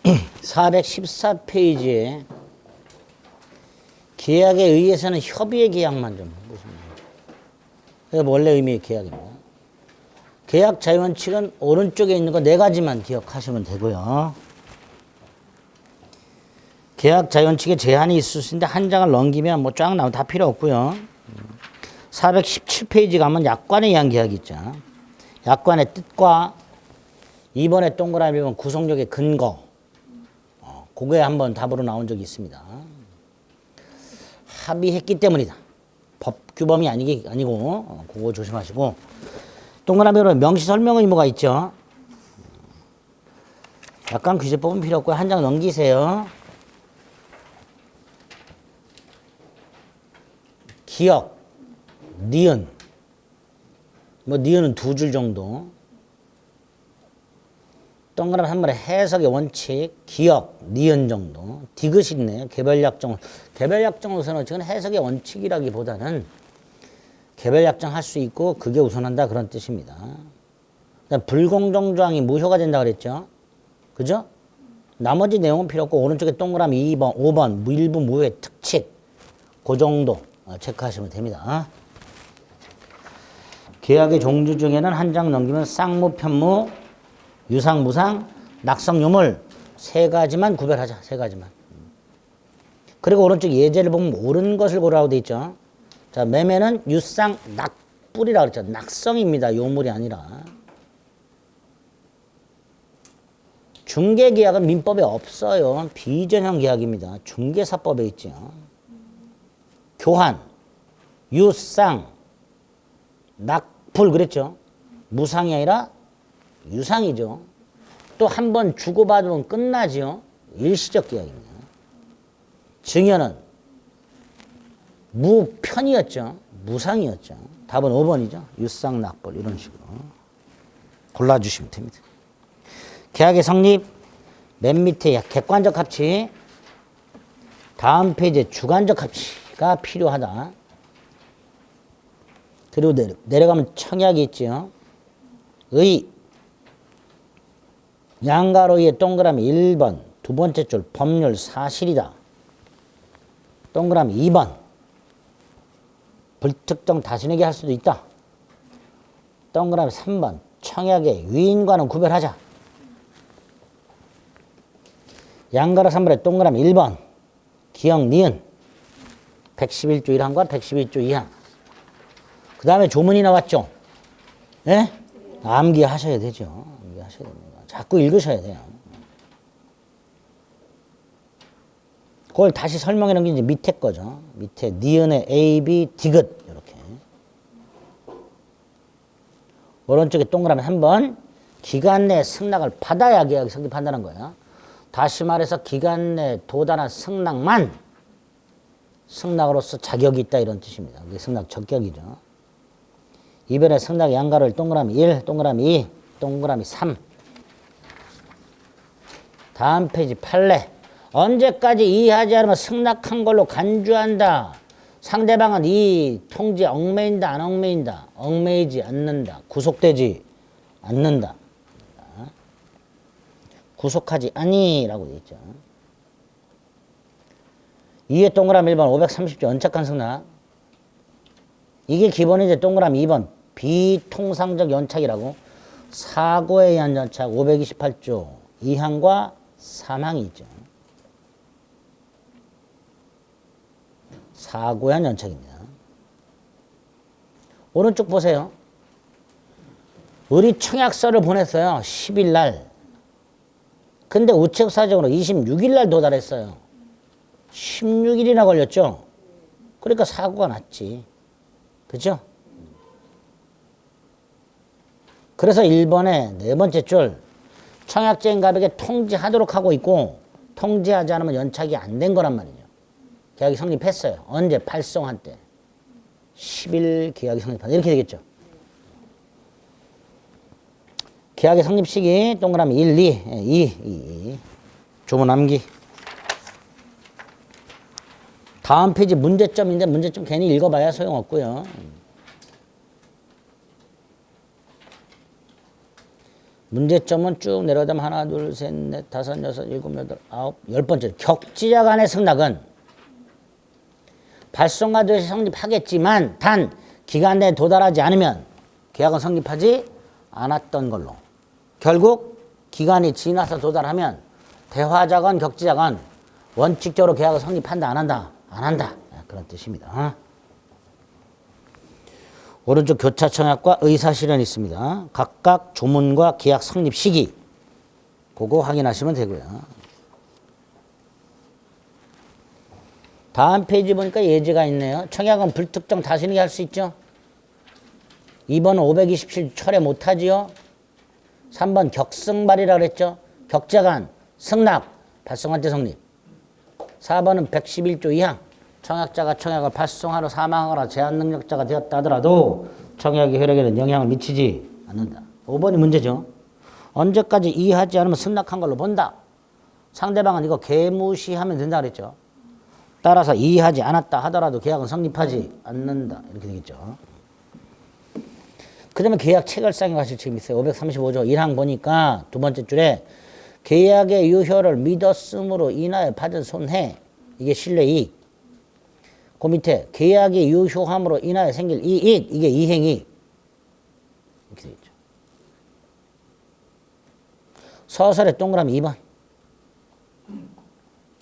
414페이지에 계약에 의해서는 협의의 계약만 좀 보시면 돼요. 그게 원래 의미의 계약입니다. 계약 자유원칙은 오른쪽에 있는 거 4가지만 기억하시면 되고요. 계약 자유원칙에 제한이 있을 수 있는데 한 장을 넘기면 뭐 쫙 나오면 다 필요 없고요. 417페이지 가면 약관에 의한 계약이 있죠. 약관의 뜻과 2번에 동그라미 보면 구속력의 근거. 그게 한번 답으로 나온 적이 있습니다. 합의했기 때문이다. 법규범이 아니고 그거 조심하시고. 동그라미로 명시 설명 의무가 있죠. 약관 규제법은 필요 없고요. 한 장 넘기세요. 기억, 니은. 뭐 니은은 2줄 정도. 동그라미 한 번에 해석의 원칙, 기억, 니은 정도. 디귿이 있네요. 개별약정. 개별약정으로서는 지금 해석의 원칙이라기보다는 개별약정 할 수 있고 그게 우선한다 그런 뜻입니다. 불공정 조항이 무효가 된다 그랬죠. 그죠? 나머지 내용은 필요 없고 오른쪽에 동그라미 2번, 5번 일부 무효의 특칙 그 정도 체크하시면 됩니다. 계약의 종류 중에는 한 장 넘기면 쌍무, 편무, 유상, 무상, 낙성, 유물 3가지만 구별하자. 3가지만. 그리고 오른쪽 예제를 보면 옳은 것을 고르라고 돼 있죠. 자, 매매는 유상, 낙불이라고 그랬죠. 낙성입니다. 요물이 아니라. 중개계약은 민법에 없어요. 비전형 계약입니다. 중개사법에 있죠. 교환, 유상, 낙불 그랬죠. 무상이 아니라 유상이죠. 또 한 번 주고받으면 끝나죠. 일시적 계약입니다. 증여는 무편이었죠. 무상이었죠. 답은 5번이죠. 유상, 낙불 이런 식으로 골라주시면 됩니다. 계약의 성립 맨 밑에 객관적 합치 다음 페이지에 주관적 합치가 필요하다. 그리고 내려가면 청약이 있죠. 의 양가로 위에 동그라미 1번 두 번째 줄 법률 사실이다. 동그라미 2번 불특정 다수에게 할 수도 있다. 동그라미 3번 청약의 위인과는 구별하자. 양가로 3번에 동그라미 1번 기억 니은 111조 1항과 112조 2항. 그 다음에 조문이 나왔죠. 예? 암기하셔야 되죠. 암기하셔야 됩니다. 자꾸 읽으셔야 돼요. 그걸 다시 설명해 놓은 게 이제 밑에 거죠. 밑에 니은의 A, B, 디귿 이렇게. 오른쪽에 동그라미 한 번 기간 내 승낙을 받아야 계약이 성립한다는 거예요. 다시 말해서 기간 내 도달한 승낙만 승낙으로서 자격이 있다 이런 뜻입니다. 그게 승낙 적격이죠. 이번에 승낙 양가를 동그라미 1, 동그라미 2, 동그라미 3. 다음 페이지 판례. 언제까지 이해하지 않으면 승낙한 걸로 간주한다. 상대방은 이 통지에 얽매인다, 안 얽매인다. 얽매이지 않는다. 구속되지 않는다. 구속하지 아니라고 되어 있죠. 2의 동그라미 1번 530조 연착한 승낙. 이게 기본이죠. 동그라미 2번 비통상적 연착이라고. 사고에 의한 연착 528조 2항과 3항이 있죠. 사고에 의한 연착입니다. 오른쪽 보세요. 의리 청약서를 보냈어요. 10일 날. 근데 우체국사정으로 26일 날 도달했어요. 16일이나 걸렸죠. 그러니까 사고가 났지. 그죠? 그래서 1번에 네 번째 줄 청약제인가백에 통지하도록 하고 있고 통지하지 않으면 연착이 안 된 거란 말이죠. 계약이 성립했어요. 언제? 발송한 때. 10일 계약이 성립한다. 이렇게 되겠죠. 계약의 성립 시기 동그라미 1, 2. 조문 암기. 다음 페이지 문제점인데 문제점 괜히 읽어봐야 소용없고요. 문제점은 쭉 내려가면 하나, 둘, 셋, 넷, 다섯, 여섯, 일곱, 여덟, 아홉, 열 번째. 격지자 간의 승낙은 발송하듯이 성립하겠지만 단 기간 내에 도달하지 않으면 계약은 성립하지 않았던 걸로. 결국 기간이 지나서 도달하면 대화자건 격지자건 원칙적으로 계약을 성립한다 안 한다? 안 한다. 그런 뜻입니다. 오른쪽 교차청약과 의사실현이 있습니다. 각각 조문과 계약 성립 시기 그거 확인하시면 되고요. 다음 페이지 보니까 예제가 있네요. 청약은 불특정 다순이게 할 수 있죠. 2번 527 철회 못하지요. 3번 격승발이라고 그랬죠. 격자간 승낙 발송한 때 성립. 4번은 111조 2항 청약자가 청약을 발송하러 사망하거나 제한 능력자가 되었다 하더라도 청약의 효력에는 영향을 미치지 않는다. 5번이 문제죠. 언제까지 이의하지 않으면 승낙한 걸로 본다. 상대방은 이거 개무시하면 된다 그랬죠. 따라서 이의하지 않았다 하더라도 계약은 성립하지 않는다. 이렇게 되겠죠. 그 다음에 계약 체결상에 가실 책임이 있어요. 535조 1항 보니까 두 번째 줄에 계약의 유효를 믿었으므로 인하여 받은 손해 이게 신뢰이익. 그 밑에 계약이 유효함으로 인하여 생길 이익 이게 이행이익. 이렇게 되겠죠. 서술의 동그라미 2번.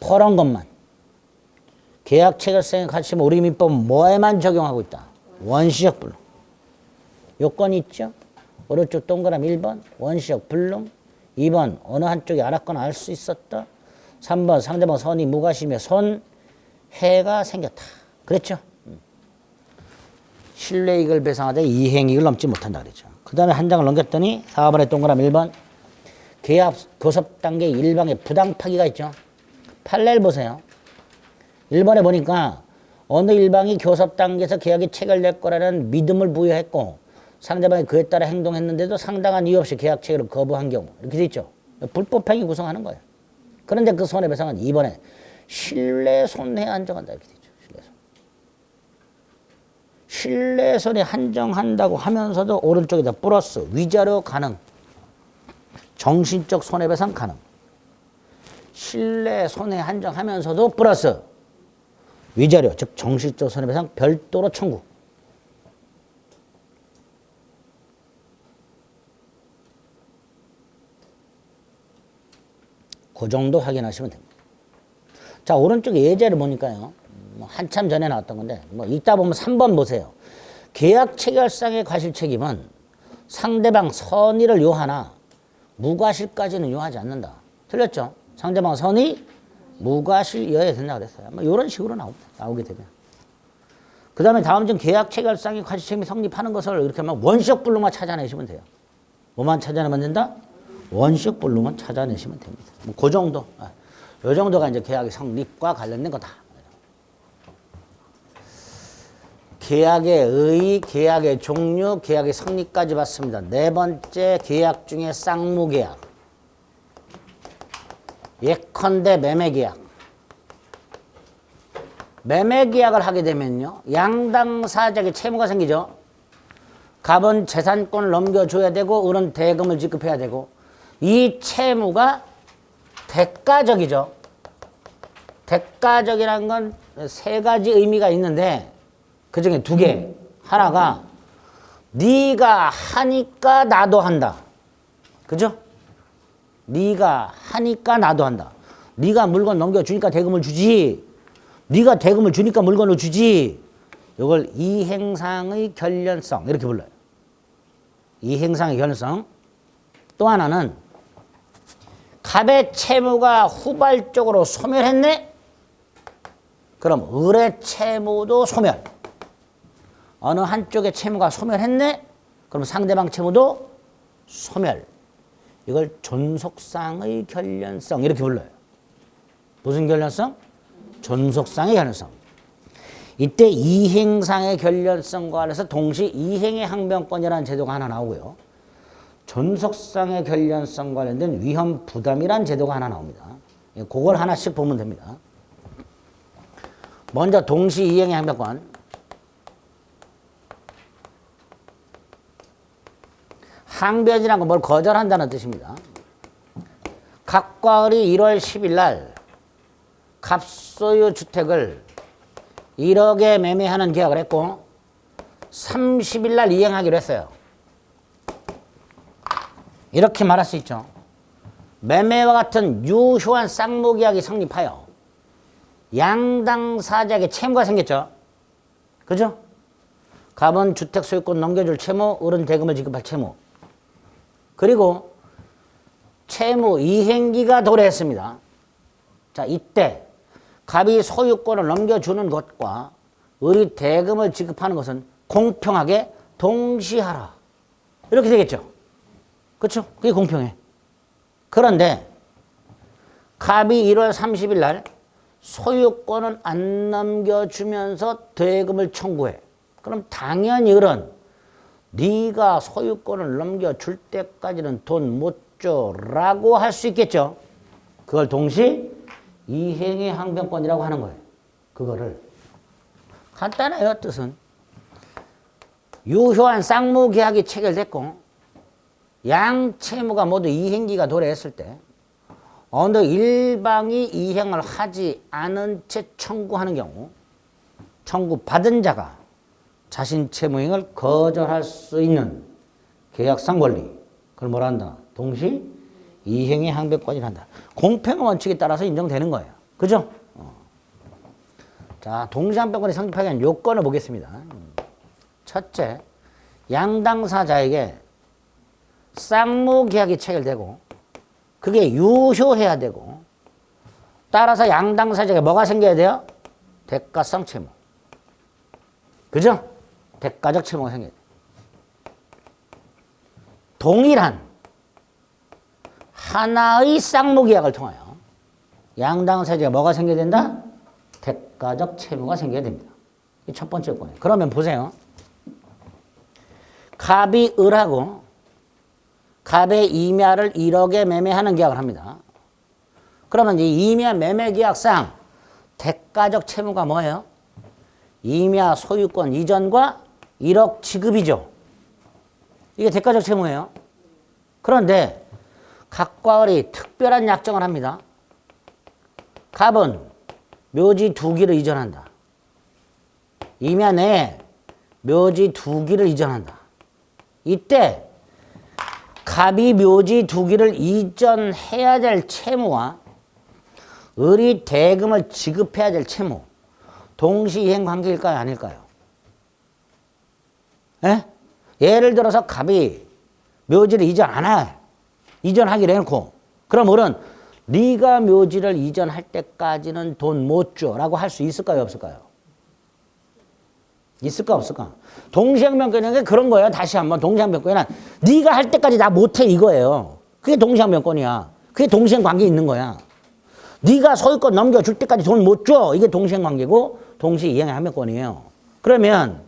퍼런 것만. 계약 체결상에 가시면 우리 민법은 뭐에만 적용하고 있다. 원시적 불능. 요건이 있죠. 오른쪽 동그라미 1번 원시적 불능. 2번 어느 한쪽이 알았거나 알 수 있었다. 3번 상대방 선이 무과시며 손해가 생겼다. 그랬죠. 신뢰이익을 배상하되 이행이익을 넘지 못한다 그랬죠. 그 다음에 한 장을 넘겼더니 4번의 동그라미 1번 계약 교섭 단계 일방의 부당 파기가 있죠. 판례를 보세요. 1번에 보니까 어느 일방이 교섭 단계에서 계약이 체결될 거라는 믿음을 부여했고 상대방이 그에 따라 행동했는데도 상당한 이유 없이 계약 체결을 거부한 경우 이렇게 돼 있죠. 불법행위 구성하는 거예요. 그런데 그 손해배상은 2번에 신뢰손해 한정한다 이렇게 되죠. 신뢰손해 한정한다고 하면서도 오른쪽에다 플러스 위자료 가능, 정신적 손해배상 가능. 신뢰손해 한정하면서도 플러스 위자료 즉 정신적 손해배상 별도로 청구. 그 정도 확인하시면 됩니다. 자, 오른쪽 예제를 보니까요. 한참 전에 나왔던 건데, 이따 보면 3번 보세요. 계약 체결상의 과실 책임은 상대방 선의를 요하나 무과실까지는 요하지 않는다. 틀렸죠? 상대방 선의 무과실이어야 된다 그랬어요. 이런 식으로 나오게 되면. 그 다음에 다음 중 계약 체결상의 과실 책임이 성립하는 것을 이렇게 막 원시적 불능만 찾아내시면 돼요. 뭐만 찾아내면 된다? 원시적 불능만 찾아내시면 됩니다. 그 정도. 이 정도가 이제 계약의 성립과 관련된 거다. 계약의 의, 계약의 종류, 계약의 성립까지 봤습니다. 네 번째 계약 중에 쌍무계약. 예컨대 매매계약. 매매계약을 하게 되면요. 양당 사적의 채무가 생기죠. 갑은 재산권을 넘겨줘야 되고 을은 대금을 지급해야 되고 이 채무가 대가적이죠. 대가적이라는 건 세 가지 의미가 있는데 그 중에 두 개. 하나가 네가 하니까 나도 한다. 그죠? 네가 하니까 나도 한다. 네가 물건 넘겨주니까 대금을 주지. 네가 대금을 주니까 물건을 주지. 이걸 이행상의 결련성 이렇게 불러요. 이행상의 결련성. 또 하나는 갑의 채무가 후발적으로 소멸했네? 그럼 을의 채무도 소멸. 어느 한쪽의 채무가 소멸했네? 그럼 상대방 채무도 소멸. 이걸 존속상의 결련성 이렇게 불러요. 무슨 결련성? 존속상의 결련성. 이때 이행상의 결련성과 관련해서 동시 이행의 항변권이라는 제도가 하나 나오고요. 존속상의 결련성과 관련된 위험 부담이라는 제도가 하나 나옵니다. 그걸 하나씩 보면 됩니다. 먼저 동시 이행의 항변권. 항변이란 건 뭘 거절한다는 뜻입니다. 갑과을이 1월 10일 날 갑소유 주택을 1억에 매매하는 계약을 했고 30일 날 이행하기로 했어요. 이렇게 말할 수 있죠. 매매와 같은 유효한 쌍무계약이 성립하여 양당사자에게 채무가 생겼죠. 그죠? 갑은 주택 소유권 넘겨줄 채무, 을은 대금을 지급할 채무. 그리고 채무 이행기가 도래했습니다. 자, 이때 갑이 소유권을 넘겨주는 것과 을이 대금을 지급하는 것은 공평하게 동시하라. 이렇게 되겠죠. 그렇죠? 그게 공평해. 그런데 갑이 1월 30일 날 소유권은 안 넘겨주면서 대금을 청구해. 그럼 당연히 을은 네가 소유권을 넘겨줄 때까지는 돈 못 줘라고 할 수 있겠죠. 그걸 동시 이행의 항변권이라고 하는 거예요. 그거를. 간단해요, 뜻은. 유효한 쌍무계약이 체결됐고 양 채무가 모두 이행기가 도래했을 때 어느 일방이 이행을 하지 않은 채 청구하는 경우 청구받은 자가 자신 채무이행을 거절할 수 있는 계약상 권리, 그걸 뭐라 한다? 동시 이행의 항변권이란다. 공평한 원칙에 따라서 인정되는 거예요. 그죠? 자, 동시항변권이 성립하기 위한 요건을 보겠습니다. 첫째, 양당사자에게 쌍무계약이 체결되고 그게 유효해야 되고 따라서 양당사자에게 뭐가 생겨야 돼요? 대가성 채무. 그죠? 대가적 채무가 생겨야 돼요. 동일한 하나의 쌍무계약을 통하여 양당사자에게 뭐가 생겨야 된다? 대가적 채무가 생겨야 됩니다. 이 첫 번째 요건이에요. 그러면 보세요. 갑이 을하고 갑의 임야를 1억에 매매하는 계약을 합니다. 그러면 이 임야 매매 계약상 대가적 채무가 뭐예요? 임야 소유권 이전과 1억 지급이죠. 이게 대가적 채무예요. 그런데 갑과 을이 특별한 약정을 합니다. 갑은 묘지 2기를 이전한다. 임야 내에 묘지 2기를 이전한다. 이때 갑이 묘지 2기를 이전해야 될 채무와 을이 대금을 지급해야 될 채무 동시 이행 관계일까요? 아닐까요? 예? 예를 들어서 갑이 묘지를 이전 안 해. 이전하기로 해놓고 그럼 을은 네가 묘지를 이전할 때까지는 돈 못 줘 라고 할 수 있을까요? 없을까요? 있을까 없을까? 동시행변권이라는 게 그런 거예요. 다시 한번 동시행변권이란 네가 할 때까지 나 못해 이거예요. 그게 동시행변권이야. 그게 동시행관계 있는 거야. 네가 소유권 넘겨줄 때까지 돈 못 줘. 이게 동시행관계고 동시이행항변권이에요. 그러면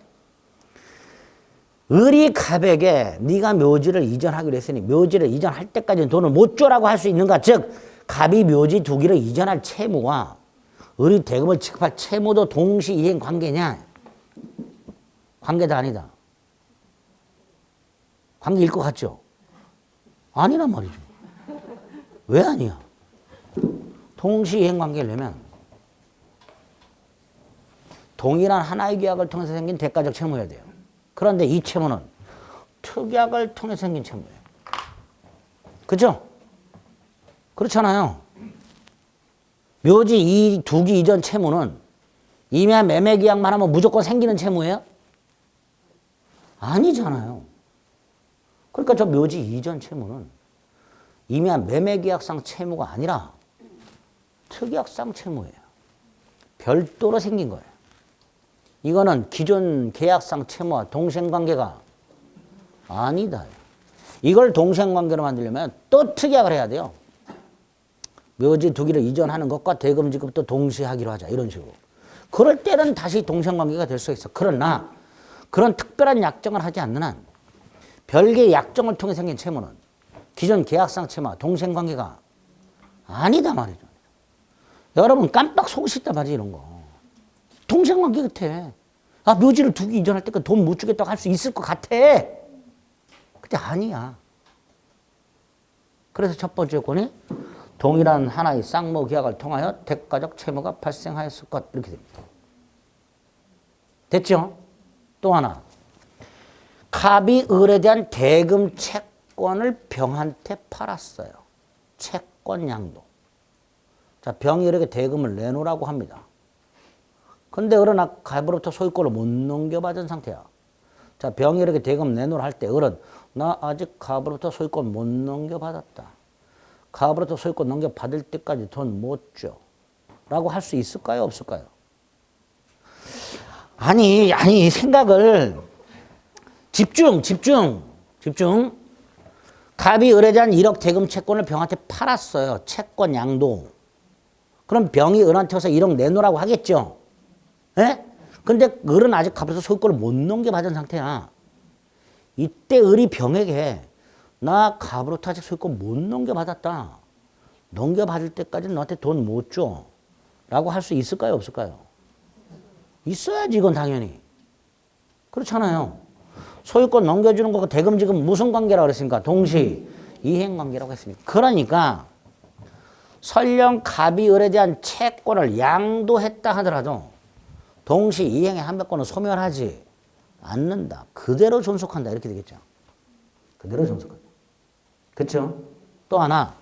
을이 갑에게 네가 묘지를 이전하기로 했으니 묘지를 이전할 때까지는 돈을 못 줘라고 할 수 있는가? 즉 갑이 묘지 2기를 이전할 채무와 을이 대금을 지급할 채무도 동시이행 관계냐? 관계다 아니다. 관계일 것 같죠? 아니란 말이죠. 왜 아니야? 동시이행 관계를 내면 동일한 하나의 계약을 통해서 생긴 대가적 채무여야 돼요. 그런데 이 채무는 특약을 통해서 생긴 채무예요. 그죠? 그렇잖아요. 묘지 2기 이전 채무는 임야 매매 계약만 하면 무조건 생기는 채무예요? 아니잖아요. 그러니까 저 묘지 이전 채무는 임야 매매 계약상 채무가 아니라 특약상 채무예요. 별도로 생긴 거예요. 이거는 기존 계약상 채무와 동생관계가 아니다. 이걸 동생관계로 만들려면 또 특약을 해야 돼요. 묘지 2기를 이전하는 것과 대금 지급도 동시에 하기로 하자. 이런 식으로. 그럴 때는 다시 동생관계가 될 수 있어. 그러나 그런 특별한 약정을 하지 않는 한 별개의 약정을 통해 생긴 채무는 기존 계약상 채무와 동생관계가 아니다 말이죠. 여러분 깜빡 속으셨단 말이에요. 이런 거. 동생관계 같아. 아, 묘지를 2기 이전할 때까지 돈 못 주겠다고 할 수 있을 것 같아. 근데 아니야. 그래서 첫 번째 요건이 동일한 하나의 쌍모 계약을 통하여 대가적 채무가 발생하였을 것 이렇게 됩니다. 됐죠? 또 하나. 갑이 을에 대한 대금 채권을 병한테 팔았어요. 채권 양도. 자, 병이 을에게 대금을 내놓으라고 합니다. 근데 을은 갑으로부터 소유권을 못 넘겨받은 상태야. 자, 병이 을에게 대금 내놓으라 할 때 을은 나 아직 갑으로부터 소유권 못 넘겨받았다. 갑으로부터 소유권 넘겨받을 때까지 돈 못 줘. 라고 할 수 있을까요? 없을까요? 아니, 생각을 집중. 갑이 을에 대한 1억 대금 채권을 병한테 팔았어요. 채권 양도. 그럼 병이 을한테 와서 1억 내놓으라고 하겠죠. 예? 근데 을은 아직 갑에서 소유권을 못 넘겨받은 상태야. 이때 을이 병에게 나 갑으로부터 아직 소유권 못 넘겨받았다. 넘겨받을 때까지는 너한테 돈 못 줘. 라고 할 수 있을까요? 없을까요? 있어야지 이건 당연히. 그렇잖아요. 소유권 넘겨주는 거고 대금 지금 무슨 관계라고 그랬습니까? 동시 이행 관계라고 했습니다. 그러니까 설령 갑이 을에 대한 채권을 양도했다 하더라도 동시 이행의 한배권은 소멸하지 않는다. 그대로 존속한다. 이렇게 되겠죠. 그대로 존속한다. 그렇죠? 또 하나.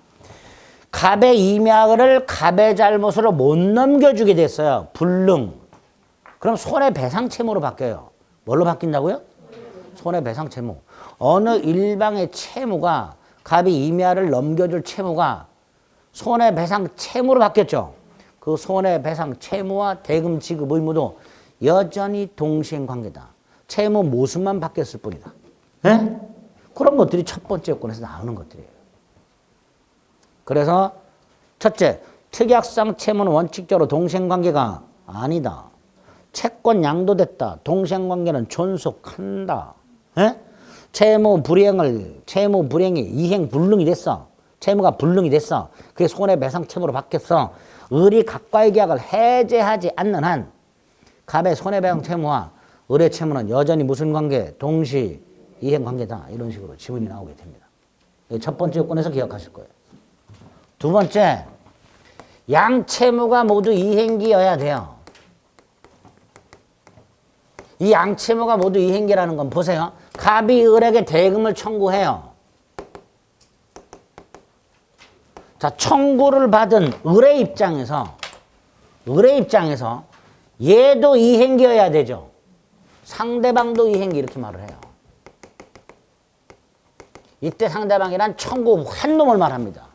갑의 임야를 갑의 잘못으로 못 넘겨주게 됐어요. 불능. 그럼 손해배상 채무로 바뀌어요. 뭘로 바뀐다고요? 손해배상 채무. 어느 일방의 채무가 갑이 임야를 넘겨줄 채무가 손해배상 채무로 바뀌었죠. 그 손해배상 채무와 대금 지급 의무도 여전히 동시행 관계다. 채무 모습만 바뀌었을 뿐이다. 네? 그런 것들이 첫 번째 요건에서 나오는 것들이에요. 그래서 첫째, 특약상 채무는 원칙적으로 동시행 관계가 아니다. 채권 양도됐다. 동시행 관계는 존속한다. 에? 채무 불이행이 이행 불능이 됐어. 채무가 불능이 됐어. 그게 손해배상 채무로 바뀌었어. 을이 갑과의 계약을 해제하지 않는 한 갑의 손해배상 채무와 을의 채무는 여전히 무슨 관계? 동시 이행 관계다. 이런 식으로 지문이 나오게 됩니다. 첫 번째 요건에서 기억하실 거예요. 두 번째, 양채무가 모두 이행기여야 돼요. 이 양채무가 모두 이행기라는 건 보세요. 갑이 을에게 대금을 청구해요. 자, 청구를 받은 을의 입장에서 얘도 이행기여야 되죠. 상대방도 이행기 이렇게 말을 해요. 이때 상대방이란 청구한 놈을 말합니다.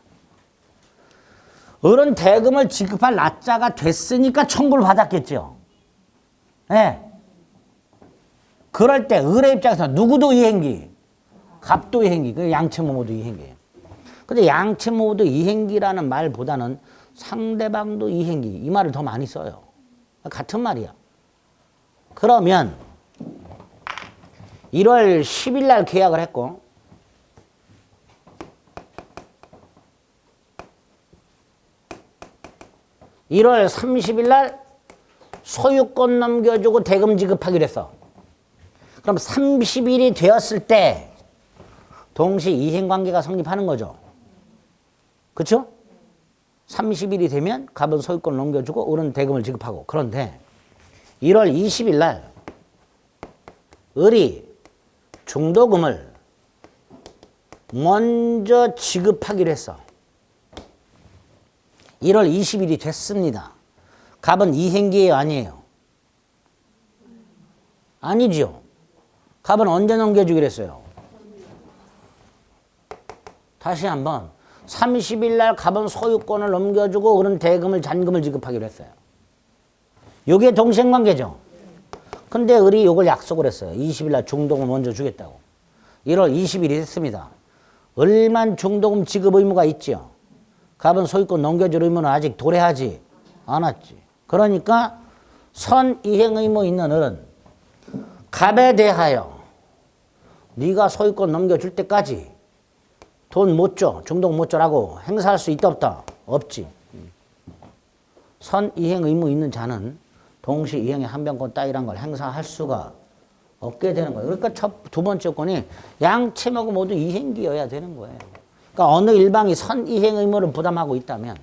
을은 대금을 지급할 날짜가 됐으니까 청구를 받았겠죠. 네. 그럴 때 을의 입장에서 누구도 이행기, 갑도 이행기, 그 양채무 모두 이행기예요. 근데 양채무 모두 이행기라는 말보다는 상대방도 이행기 이 말을 더 많이 써요. 같은 말이야. 그러면 1월 10일 날 계약을 했고 1월 30일 날 소유권 넘겨주고 대금 지급하기로 했어. 그럼 30일이 되었을 때 동시 이행관계가 성립하는 거죠. 그렇죠? 30일이 되면 갑은 소유권을 넘겨주고 을은 대금을 지급하고. 그런데 1월 20일 날 을이 중도금을 먼저 지급하기로 했어. 1월 20일이 됐습니다. 갑은 이행기예요, 아니에요? 아니죠. 갑은 언제 넘겨주기로 했어요? 다시 한번 30일 날 갑은 소유권을 넘겨주고 을은 대금을 잔금을 지급하기로 했어요. 이게 동시행관계죠. 근데 을이 이걸 약속을 했어요. 20일 날 중도금 먼저 주겠다고. 1월 20일이 됐습니다. 을만 중도금 지급 의무가 있죠. 갑은 소유권 넘겨줄 의무는 아직 도래하지 않았지. 그러니까 선이행 의무 있는 을은 갑에 대하여 네가 소유권 넘겨줄 때까지 돈 못 줘, 중도금 못 줘라고 행사할 수 있다 없다? 없지. 선이행 의무 있는 자는 동시 이행의 한변권 따위란 걸 행사할 수가 없게 되는 거예요. 그러니까 두 번째 요건이 양채무가 모두 이행기여야 되는 거예요. 그러니까 어느 일방이 선이행 의무를 부담하고 있다면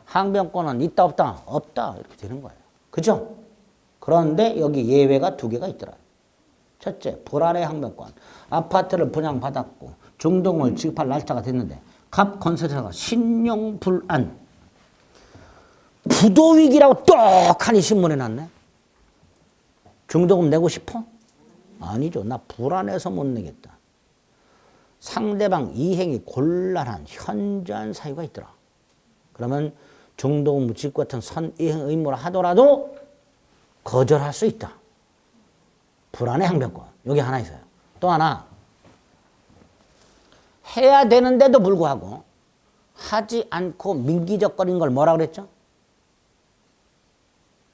항변권은 있다 없다? 없다. 이렇게 되는 거예요. 그죠? 그런데 여기 예외가 두 개가 있더라. 첫째, 불안의 항변권. 아파트를 분양받았고 중도금을 지급할 날짜가 됐는데 갑 건설회사가 신용불안. 부도위기라고 떡하니 신문에 났네. 중도금 내고 싶어? 아니죠. 나 불안해서 못 내겠다. 상대방 이행이 곤란한 현저한 사유가 있더라. 그러면 중도금 무직 같은 선이행 의무를 하더라도 거절할 수 있다. 불안의 항변권. 여기 하나 있어요. 또 하나. 해야 되는데도 불구하고 하지 않고 민기적거리는 걸 뭐라 그랬죠?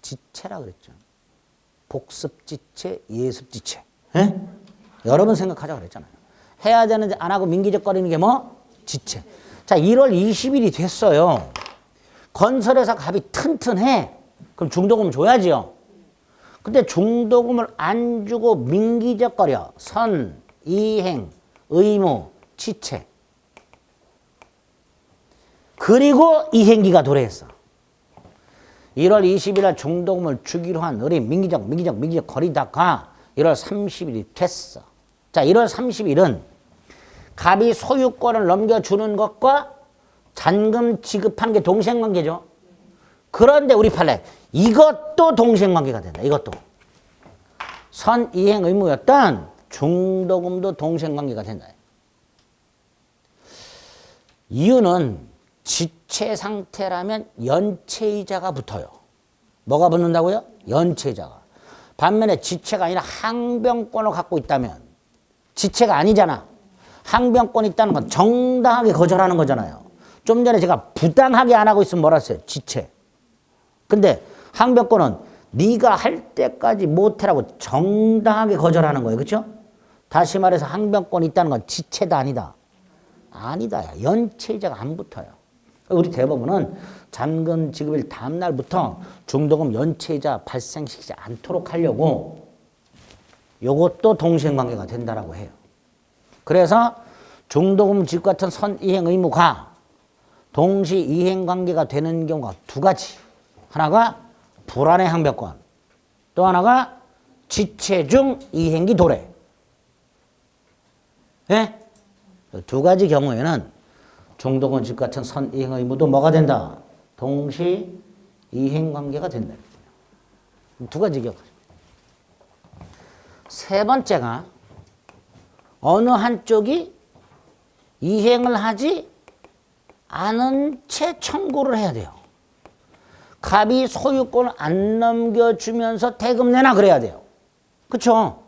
지체라 그랬죠. 복습지체, 예습지체. 에? 여러 번 생각하자 그랬잖아요. 해야 되는데 안 하고 민기적거리는 게 뭐? 지체. 자, 1월 20일이 됐어요. 건설회사 값이 튼튼해. 그럼 중도금 줘야지요. 근데 중도금을 안 주고 민기적거려. 선, 이행, 의무, 지체. 그리고 이행기가 도래했어. 1월 20일 날 중도금을 주기로 한 을이 민기적 거리다가 1월 30일이 됐어. 자, 1월 30일은 갑이 소유권을 넘겨주는 것과 잔금 지급하는 게 동생관계죠. 그런데 우리 판례 이것도 동생관계가 된다. 이것도. 선이행 의무였던 중도금도 동생관계가 된다. 이유는 지체 상태라면 연체이자가 붙어요. 뭐가 붙는다고요? 연체이자가. 반면에 지체가 아니라 항변권을 갖고 있다면 지체가 아니잖아. 항변권이 있다는 건 정당하게 거절하는 거잖아요. 좀 전에 제가 부당하게 안 하고 있으면 뭐라 했어요? 지체. 근데 항변권은 네가 할 때까지 못해라고 정당하게 거절하는 거예요. 그렇죠? 다시 말해서 항변권이 있다는 건 지체다 아니다? 아니다. 연체이자가 안 붙어요. 우리 대법원은 잔금 지급일 다음 날부터 중도금 연체이자 발생시키지 않도록 하려고 이것도 동시행관계가 된다라고 해요. 그래서 중도금 지급 같은 선이행 의무가 동시 이행관계가 되는 경우가 두 가지. 하나가 불안의 항변권, 또 하나가 지체 중 이행기 도래. 네? 두 가지 경우에는 중도금 지급 같은 선이행 의무도 뭐가 된다? 동시 이행관계가 된다. 두 가지 경우. 세 번째가 어느 한쪽이 이행을 하지 않은 채 청구를 해야 돼요. 갑이 소유권을 안 넘겨주면서 대금 내놔 그래야 돼요. 그렇죠?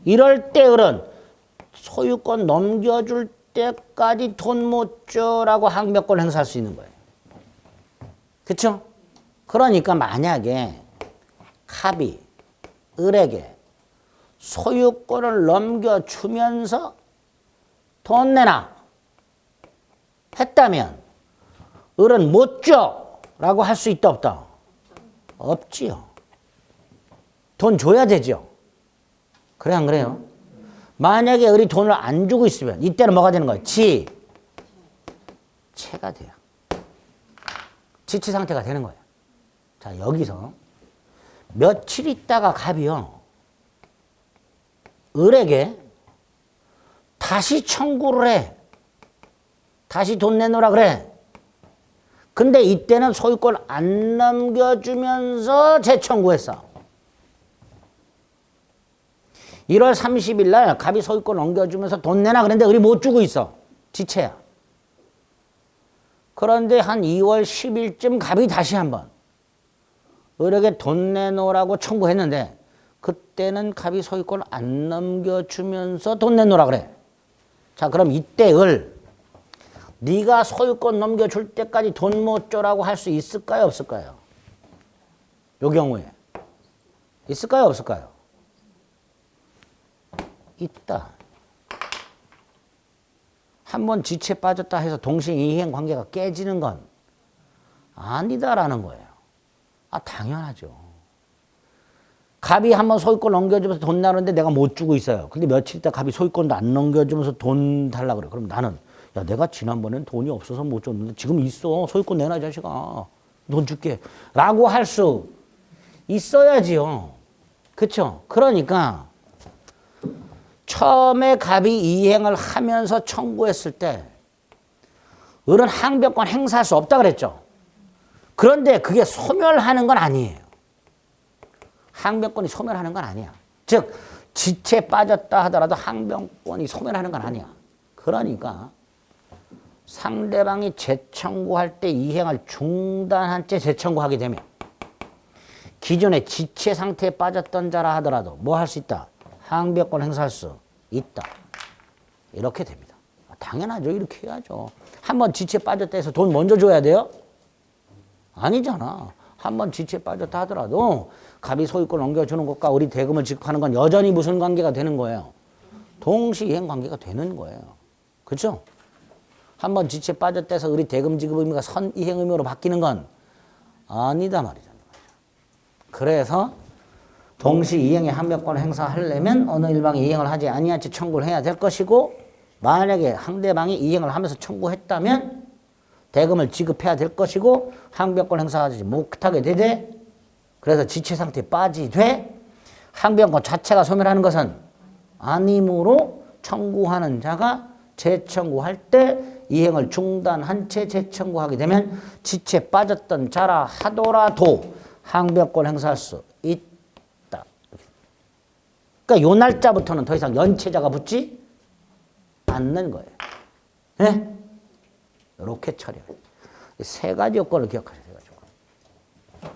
이럴 때 을은 소유권 넘겨줄 때까지 돈 못 줘라고 항변권 행사할 수 있는 거예요. 그렇죠? 그러니까 만약에 갑이 을에게 소유권을 넘겨주면서 돈 내놔 했다면 을은 못 줘라고 할 수 있다 없다? 없지요. 돈 줘야 되죠. 그래 안 그래요? 만약에 을이 돈을 안 주고 있으면 이때는 뭐가 되는 거예요? 지체가 돼요. 지체 상태가 되는 거예요. 자, 여기서 며칠 있다가 갑이요 을에게 다시 청구를 해. 다시 돈 내놓으라 그래. 근데 이때는 소유권 안 넘겨주면서 재청구했어. 1월 30일 날 갑이 소유권 넘겨주면서 돈 내놔 그랬는데 을이 못 주고 있어. 지체야. 그런데 한 2월 10일쯤 갑이 다시 한번 을에게 돈 내놓으라고 청구했는데 그때는 갑이 소유권을 안 넘겨주면서 돈 내놓으라 그래. 자, 그럼 이때 을 네가 소유권 넘겨줄 때까지 돈 못 줘라고 할 수 있을까요? 없을까요? 요 경우에. 있을까요? 없을까요? 있다. 한번 지체 빠졌다 해서 동시이행 관계가 깨지는 건 아니다라는 거예요. 아, 당연하죠. 갑이 한번 소유권 넘겨주면서 돈 나누는데 내가 못 주고 있어요. 근데 며칠 있다 갑이 소유권도 안 넘겨주면서 돈 달라고 그래. 그럼 나는 야, 내가 지난번엔 돈이 없어서 못 줬는데 지금 있어. 소유권 내놔, 이 자식아. 돈 줄게. 라고 할 수 있어야지요. 그쵸? 그러니까 처음에 갑이 이행을 하면서 청구했을 때 을은 항변권 행사할 수 없다 그랬죠. 그런데 그게 소멸하는 건 아니에요. 항변권이 소멸하는 건 아니야. 즉 지체에 빠졌다 하더라도 항변권이 소멸하는 건 아니야. 그러니까 상대방이 재청구할 때 이행을 중단한 채 재청구하게 되면 기존의 지체 상태에 빠졌던 자라 하더라도 뭐 할 수 있다? 항변권 행사할 수 있다. 이렇게 됩니다. 당연하죠. 이렇게 해야죠. 한번 지체에 빠졌다 해서 돈 먼저 줘야 돼요? 아니잖아. 한번 지체에 빠졌다 하더라도 갑이 소유권 넘겨주는 것과 우리 대금을 지급하는 건 여전히 무슨 관계가 되는 거예요? 동시이행 관계가 되는 거예요. 그렇죠? 한번 지체에 빠졌다 해서 우리 대금 지급 의무가 선이행 의무로 바뀌는 건 아니다 말이죠. 그래서 동시이행의 항변권을 행사하려면 어느 일방이 이행을 하지 아니한 채 청구를 해야 될 것이고 만약에 상대방이 이행을 하면서 청구했다면 대금을 지급해야 될 것이고 항변권 행사하지 못하게 되되 그래서 지체 상태에 빠지되 항변권 자체가 소멸하는 것은 아니므로 청구하는 자가 재청구할 때 이행을 중단한 채 재청구하게 되면 지체에 빠졌던 자라 하더라도 항변권 행사할 수 있다. 그러니까 요 날짜부터는 더 이상 연체자가 붙지 않는 거예요. 네? 이렇게 처리해요. 세 가지 효과를 기억하세요. 세 가지 효과.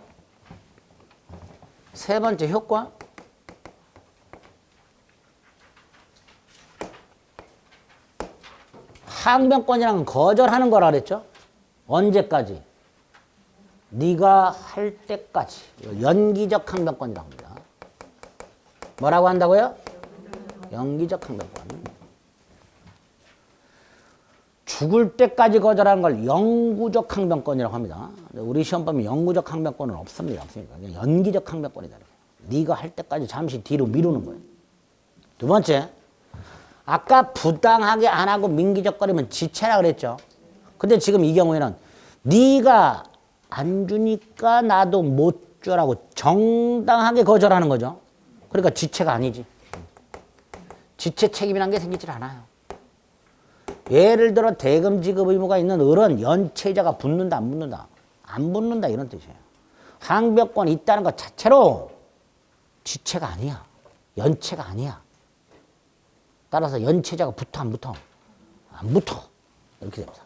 세 번째 효과. 항변권이란 건 거절하는 거라 그랬죠? 언제까지? 네가 할 때까지. 연기적 항변권이라고 합니다. 뭐라고 한다고요? 연기적 항변권. 죽을 때까지 거절하는 걸 영구적 항변권이라고 합니다. 우리 시험 보면 영구적 항변권은 없습니다. 그냥 연기적 항변권이다. 네가 할 때까지 잠시 뒤로 미루는 거예요. 두 번째, 아까 부당하게 안 하고 민기적거리면 지체라 그랬죠. 근데 지금 이 경우에는 네가 안 주니까 나도 못 줘라고 정당하게 거절하는 거죠. 그러니까 지체가 아니지. 지체 책임이란 게 생기질 않아요. 예를 들어 대금 지급 의무가 있는 을은 연체자가 붙는다 안 붙는다? 안 붙는다 이런 뜻이에요. 항변권이 있다는 것 자체로 지체가 아니야. 연체가 아니야. 따라서 연체자가 붙어 안 붙어? 안 붙어. 이렇게 됩니다.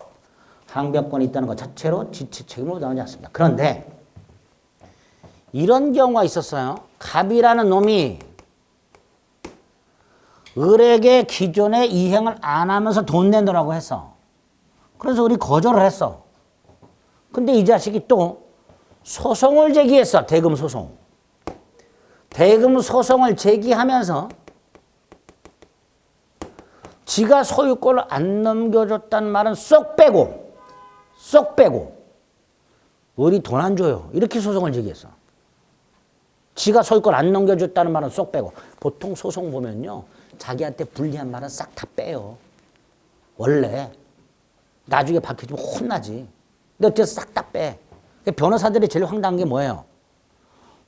항변권이 있다는 것 자체로 지체 책임으로 나오지 않습니다. 그런데 이런 경우가 있었어요. 갑이라는 놈이 을에게 기존에 이행을 안 하면서 돈 내놓으라고 했어. 그래서 을이 거절을 했어. 근데 이 자식이 또 소송을 제기했어. 대금 소송. 대금 소송을 제기하면서 지가 소유권을 안 넘겨줬다는 말은 쏙 빼고 을이 돈 안 줘요. 이렇게 소송을 제기했어. 지가 소유권 안 넘겨줬다는 말은 쏙 빼고. 보통 소송 보면요. 자기한테 불리한 말은 싹 다 빼요. 원래. 나중에 밝혀지면 혼나지. 근데 어째서 싹 다 빼. 변호사들이 제일 황당한 게 뭐예요?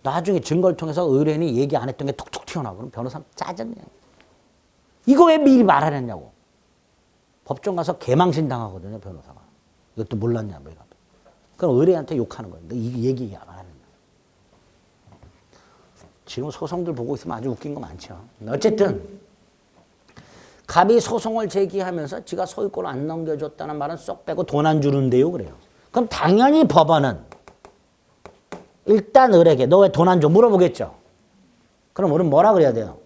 나중에 증거를 통해서 의뢰인이 얘기 안 했던 게 톡톡 튀어나오고 그럼 변호사는 짜증내요. 이거 왜 미리 말 안 했냐고. 법정 가서 개망신 당하거든요, 변호사가. 이것도 몰랐냐, 뭐 이런. 그럼 의뢰인한테 욕하는 거예요. 너 이 얘기 안 했냐. 지금 소송들 보고 있으면 아주 웃긴 거 많죠. 어쨌든 갑이 소송을 제기하면서 지가 소유권을 안 넘겨줬다는 말은 쏙 빼고 돈 안 주는데요, 그래요. 그럼 당연히 법원은 일단 을에게 너 왜 돈 안 줘? 물어보겠죠. 그럼 을은 뭐라 그래야 돼요?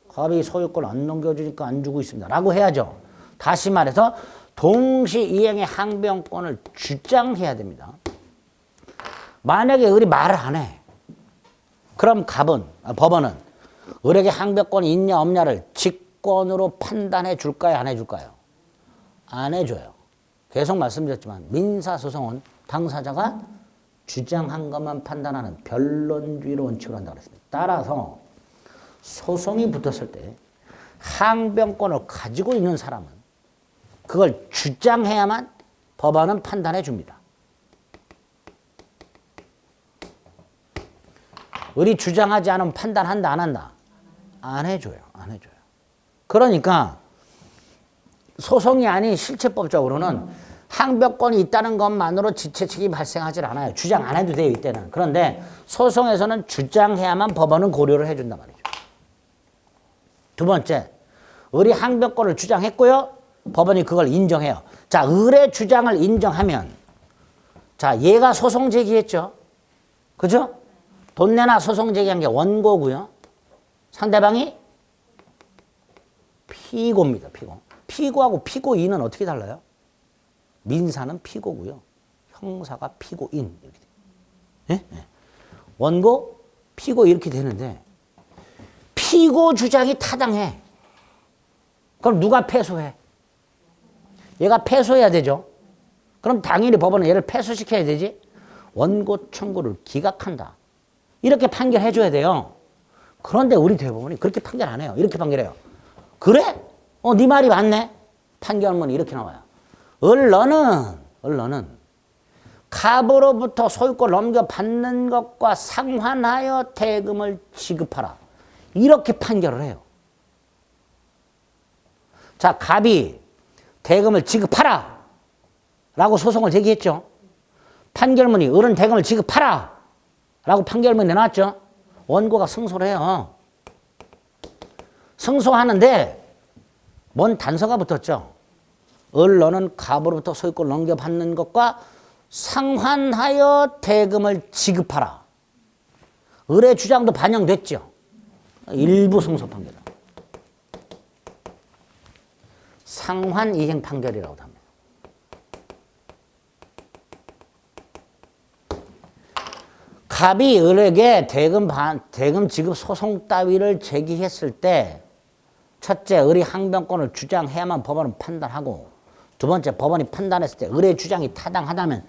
갑이 소유권을 안 넘겨주니까 안 주고 있습니다. 라고 해야죠. 다시 말해서 동시이행의 항변권을 주장해야 됩니다. 만약에 을이 말을 안 해. 그럼 법원은 을에게 항변권이 있냐 없냐를 직권으로 판단해 줄까요? 안 해줄까요? 안 해줘요. 계속 말씀드렸지만 민사소송은 당사자가 주장한 것만 판단하는 변론주의로 원칙으로 한다고 했습니다. 따라서 소송이 붙었을 때 항변권을 가지고 있는 사람은 그걸 주장해야만 법원은 판단해 줍니다. 우리 주장하지 않으면 판단한다, 안 한다? 안 해줘요. 안 해줘요. 그러니까 소송이 아닌 실체법적으로는 항변권이 있다는 것만으로 지체책이 발생하지 않아요. 주장 안 해도 돼요, 이때는. 그런데 소송에서는 주장해야만 법원은 고려를 해준단 말이죠. 두 번째, 의리 항변권을 주장했고요. 법원이 그걸 인정해요. 자, 의뢰 주장을 인정하면, 자, 얘가 소송 제기했죠. 그죠? 돈 내나 소송 제기한 게 원고고요. 상대방이 피고입니다. 피고. 피고하고 피고인은 어떻게 달라요? 민사는 피고고요. 형사가 피고인 이렇게 돼요. 예? 예. 원고, 피고 이렇게 되는데 피고 주장이 타당해. 그럼 누가 패소해? 얘가 패소해야 되죠. 그럼 당연히 법원은 얘를 패소시켜야 되지. 원고 청구를 기각한다. 이렇게 판결해 줘야 돼요. 그런데 우리 대법원이 그렇게 판결 안 해요. 이렇게 판결해요. 그래? 네 말이 맞네. 판결문이 이렇게 나와요. 언론은 갑으로부터 소유권 넘겨받는 것과 상환하여 대금을 지급하라. 이렇게 판결을 해요. 자, 갑이 대금을 지급하라 라고 소송을 제기했죠. 판결문이 을은 대금을 지급하라 라고 판결문이 내놨죠. 원고가 승소를 해요. 승소하는데 뭔 단서가 붙었죠. 언론은 갑으로부터 소유권을 넘겨받는 것과 상환하여 대금을 지급하라. 을의 주장도 반영됐죠. 일부 승소 판결. 상환 이행 판결이라고 합니다. 갑이 을에게 대금 지급 소송 따위를 제기했을 때 첫째, 을이 항변권을 주장해야만 법원은 판단하고 두 번째, 법원이 판단했을 때 을의 주장이 타당하다면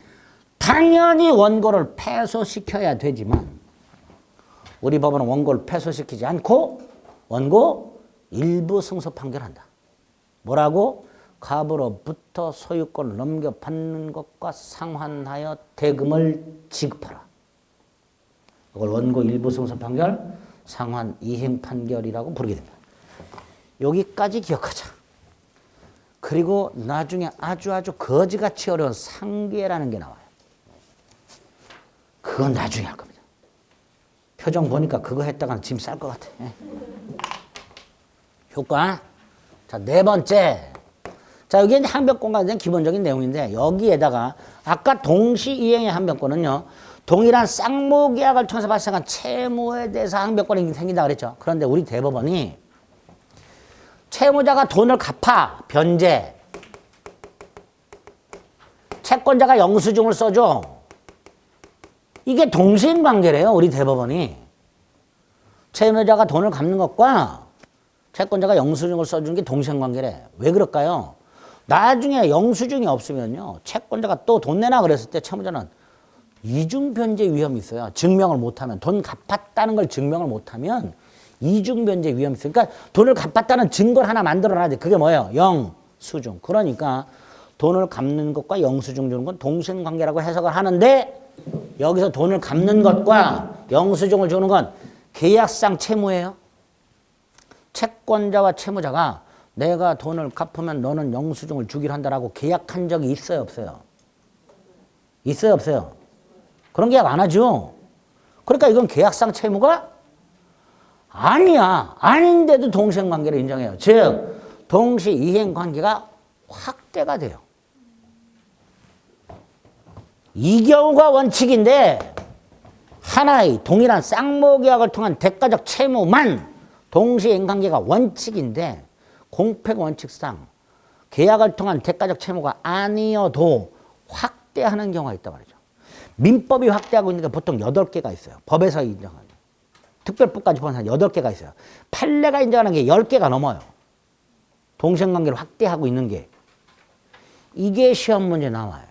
당연히 원고를 패소시켜야 되지만 우리 법원은 원고를 패소시키지 않고 원고 일부 승소 판결한다. 뭐라고? 갑으로부터 소유권을 넘겨받는 것과 상환하여 대금을 지급하라. 이걸 원고 일부 승소 판결, 상환 이행 판결이라고 부르게 됩니다. 여기까지 기억하자. 그리고 나중에 아주 거지같이 어려운 상계라는 게 나와요. 그건 나중에 할 겁니다. 표정 보니까 그거 했다가는 짐 쌀 것 같아. 효과. 자, 네 번째. 자, 여기 이제 항변권과 대한 기본적인 내용인데 여기에다가 아까 동시이행의 항변권은요. 동일한 쌍모계약을 통해서 발생한 채무에 대해서 항변권이 생긴다 그랬죠. 그런데 우리 대법원이 채무자가 돈을 갚아, 변제. 채권자가 영수증을 써줘. 이게 동시행관계래요, 우리 대법원이. 채무자가 돈을 갚는 것과 채권자가 영수증을 써주는 게 동시행관계래. 왜 그럴까요? 나중에 영수증이 없으면요, 채권자가 또 돈 내놔 그랬을 때 채무자는 이중변제 위험이 있어요. 증명을 못하면, 돈 갚았다는 걸 증명을 못하면 이중변제 위험이 있어요. 그러니까 돈을 갚았다는 증거를 하나 만들어놔야 돼. 그게 뭐예요? 영수증. 그러니까 돈을 갚는 것과 영수증 주는 건 동시행관계라고 해석을 하는데 여기서 돈을 갚는 것과 영수증을 주는 건 계약상 채무예요. 채권자와 채무자가 내가 돈을 갚으면 너는 영수증을 주기로 한다라고 계약한 적이 있어요, 없어요? 있어요, 없어요? 그런 계약 안 하죠. 그러니까 이건 계약상 채무가 아니야. 아닌데도 동시행관계를 인정해요. 즉 동시이행관계가 확대가 돼요. 이 경우가 원칙인데 하나의 동일한 쌍모계약을 통한 대가적 채무만 동시이행관계가 원칙인데 공팩원칙상 계약을 통한 대가적 채무가 아니어도 확대하는 경우가 있단 말이죠. 민법이 확대하고 있는 게 보통 8개가 있어요. 법에서 인정하는. 특별법까지 포함해서 8개가 있어요. 판례가 인정하는 게 10개가 넘어요. 동시행관계를 확대하고 있는 게. 이게 시험 문제 나와요.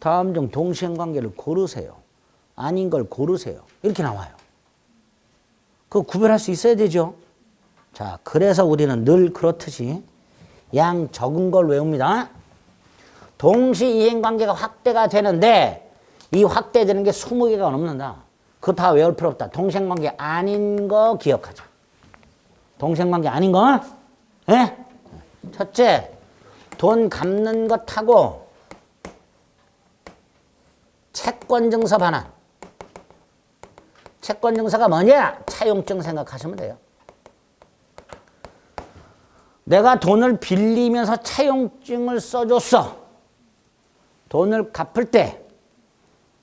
다음 중 동시행관계를 고르세요. 아닌 걸 고르세요. 이렇게 나와요. 그거 구별할 수 있어야 되죠. 자, 그래서 우리는 늘 그렇듯이 양 적은 걸 외웁니다. 동시이행관계가 확대가 되는데 이 확대되는 게 20개가 넘는다. 그거 다 외울 필요 없다. 동생관계 아닌 거 기억하자. 동생관계 아닌 거. 예? 첫째, 돈 갚는 것하고 채권증서 반환. 채권증서가 뭐냐? 차용증 생각하시면 돼요. 내가 돈을 빌리면서 차용증을 써줬어. 돈을 갚을 때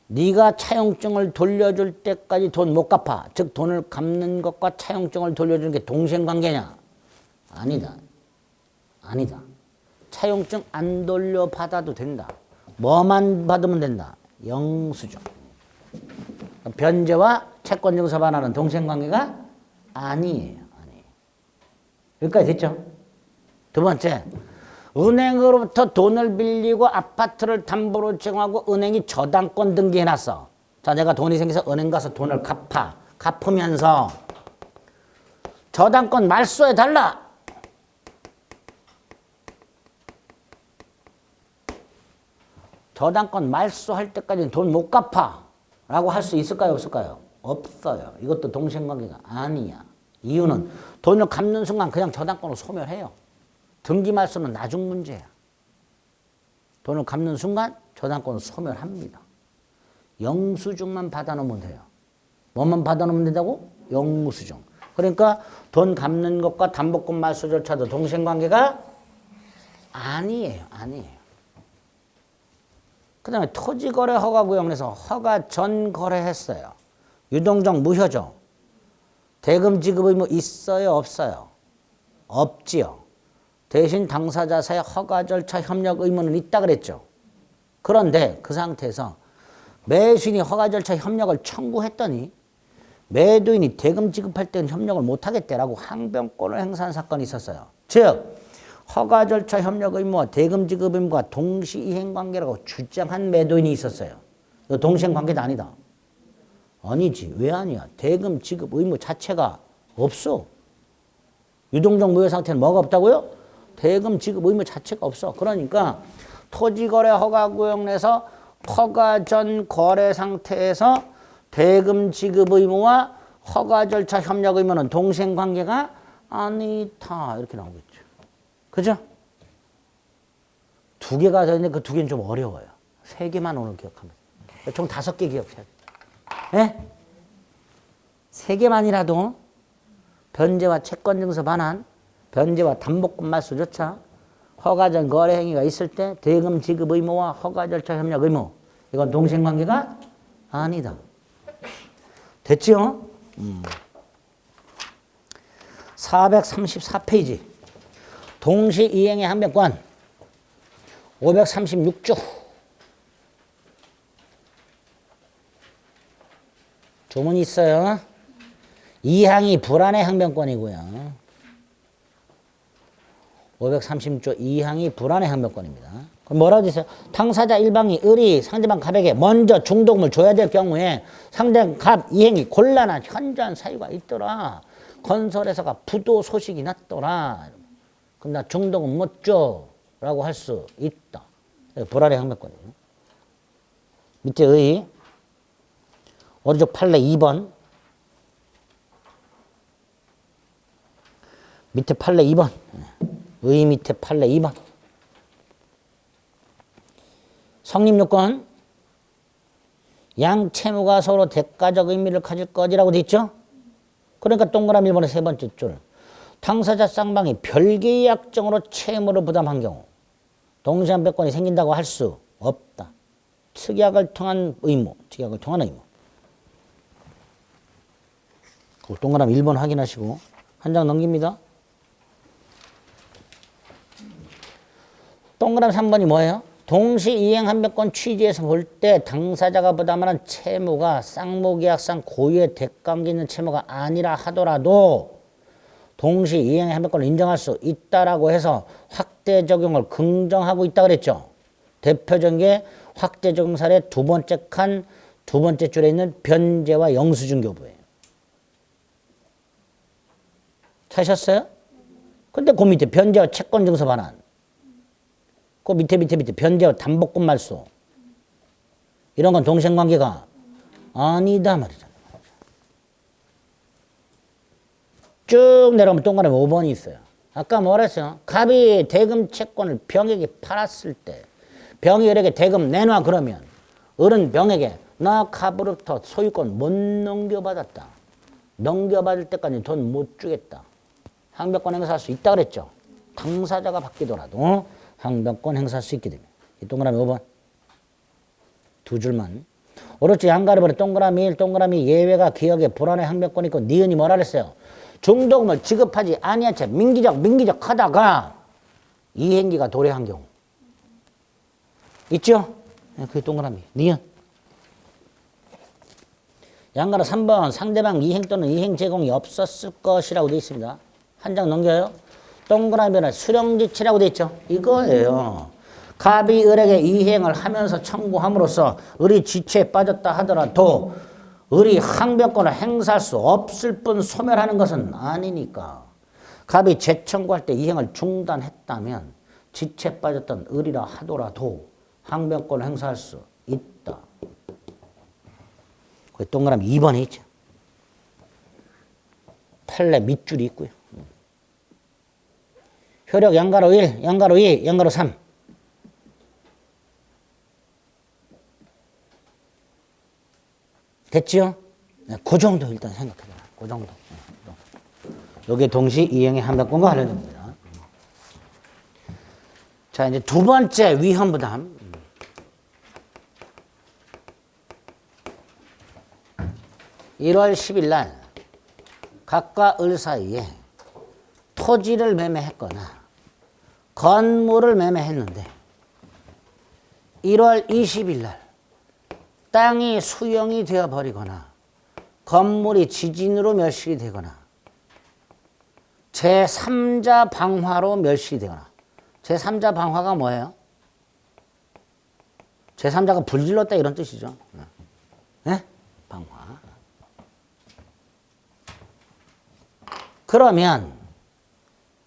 네가 차용증을 돌려줄 때까지 돈 못 갚아. 즉 돈을 갚는 것과 차용증을 돌려주는 게 동생관계냐? 아니다. 아니다. 차용증 안 돌려받아도 된다. 뭐만 받으면 된다? 영수증. 변제와 채권증서 반환은 동생관계가 아니에요. 아니에요. 여기까지 됐죠? 두 번째, 은행으로부터 돈을 빌리고 아파트를 담보로 제공하고 은행이 저당권 등기해놨어. 자, 내가 돈이 생겨서 은행 가서 돈을 갚으면서 저당권 말소해달라. 저당권 말소할 때까지는 돈 못 갚아 라고 할 수 있을까요? 없을까요? 없어요. 이것도 동생관계가 아니야. 이유는 돈을 갚는 순간 그냥 저당권을 소멸해요. 등기 말소는 나중 문제야. 돈을 갚는 순간 저당권을 소멸합니다. 영수증만 받아놓으면 돼요. 뭐만 받아놓으면 된다고? 영수증. 그러니까 돈 갚는 것과 담보권 말소 절차도 동생관계가 아니에요. 아니에요. 그 다음에 토지거래 허가구역에서 허가 전 거래했어요. 유동적 무효죠. 대금 지급 의무 있어요? 없어요? 없지요. 대신 당사자 사이 허가 절차 협력 의무는 있다 그랬죠. 그런데 그 상태에서 매수인이 허가 절차 협력을 청구했더니 매도인이 대금 지급할 때는 협력을 못하겠다라고 항변권을 행사한 사건이 있었어요. 즉 허가 절차 협력 의무와 대금 지급 의무가 동시이행관계라고 주장한 매도인이 있었어요. 이거 동시이행관계도 아니다. 아니지. 왜 아니야? 대금 지급 의무 자체가 없어. 유동적 무효 상태는 뭐가 없다고요? 대금 지급 의무 자체가 없어. 그러니까 토지거래 허가구역 내에서 허가 전 거래 상태에서 대금 지급 의무와 허가 절차 협력 의무는 동시행관계가 아니다. 이렇게 나오겠죠. 그죠? 두 개가 더 있는데 그 두 개는 좀 어려워요. 세 개만 오늘 기억하면 돼요. 총 5개 기억해야 돼요. 네? 세 개만이라도 변제와 채권증서 반환, 변제와 담보권 말소 절차, 허가전 거래 행위가 있을 때 대금 지급 의무와 허가 절차 협력 의무. 이건 동생관계가 아니다. 됐지요? 434페이지. 동시이행의 항변권 536조. 조문이 있어요. 이 항이 불안의 항변권이고요. 536조 2항이 불안의 항변권입니다. 그럼 뭐라고 되어 있어요? 당사자 일방이 을이 상대방 갑에게 먼저 중도금을 줘야 될 경우에 상대방 갑 이행이 곤란한 현저한 사유가 있더라. 건설회사가 부도 소식이 났더라. 그럼 나 중도금 못 줘 라고 할 수 있다. 불안의 항변권이에요. 밑에 의 오른쪽 판례 2번. 밑에 판례 2번. 의 밑에 판례 2번. 성립요건. 양 채무가 서로 대가적 의미를 가질 것이라고 돼 있죠. 그러니까 동그라미 1번의 세 번째 줄. 당사자 쌍방이 별개의 약정으로 채무를 부담한 경우 동시항변권이 생긴다고 할 수 없다. 특약을 통한 의무. 특약을 통한 의무. 동그라미 1번 확인하시고 한 장 넘깁니다. 동그라미 3번이 뭐예요? 동시이행항변권 취지에서 볼 때 당사자가 부담하는 채무가 쌍무계약상 고유의 대가관계 있는 채무가 아니라 하더라도 동시이행항변권을 인정할 수 있다라고 해서 확대 적용을 긍정하고 있다 그랬죠. 대표적인 게 확대 적용 사례 두 번째 칸 두 번째 줄에 있는 변제와 영수증 교부예요. 찾으셨어요? 근데 그 밑에 변제와 채권증서 반환. 그 밑에 변제와 담보권 말소. 이런 건 동생관계가 아니다 말이잖아. 쭉 내려오면 동그라미 5번이 있어요. 아까 뭐라 했어요? 갑이 대금 채권을 병에게 팔았을 때 병이 을에게 대금 내놔 그러면 을은 병에게 나 갑으로부터 소유권 못 넘겨받았다. 넘겨받을 때까지 돈 못 주겠다. 항변권 행사할 수 있다 그랬죠. 당사자가 바뀌더라도 항변권 행사할 수 있게 되면. 이 동그라미 5번. 두 줄만. 오로지 양가르번에 동그라미 1, 동그라미 예외가 기억에 불안의 항변권이 있고 니은이 뭐라 그랬어요? 중도금을 지급하지 아니한 채 민기적 하다가 이행기가 도래한 경우. 있죠? 그게 동그라미. 니은. 양가로 3번 상대방 이행 또는 이행 제공이 없었을 것이라고 되어 있습니다. 한 장 넘겨요. 동그라미는 수령지치라고 되어 있죠. 이거예요. 갑이 을에게 이행을 하면서 청구함으로써 을이 지체에 빠졌다 하더라도 을이 항변권을 행사할 수 없을 뿐 소멸하는 것은 아니니까. 갑이 재청구할 때 이행을 중단했다면 지체에 빠졌던 을이라 하더라도 항변권을 행사할 수 있다. 거기 동그라미 2번에 있죠. 판례 밑줄이 있고요. 효력 양가로 1, 양가로 2, 양가로 3. 됐죠? 그 정도 일단 생각해봐요. 그 정도. 요게 동시 이행의 항변권과 관련된 겁니다. 자, 이제 두 번째 위헌부담. 1월 10일 날 갑과 을 사이에 토지를 매매했거나 건물을 매매했는데 1월 20일 날 땅이 수용이 되어버리거나 건물이 지진으로 멸실이 되거나 제3자 방화로 멸실이 되거나. 제3자 방화가 뭐예요? 제3자가 불질렀다 이런 뜻이죠. 네? 방화. 그러면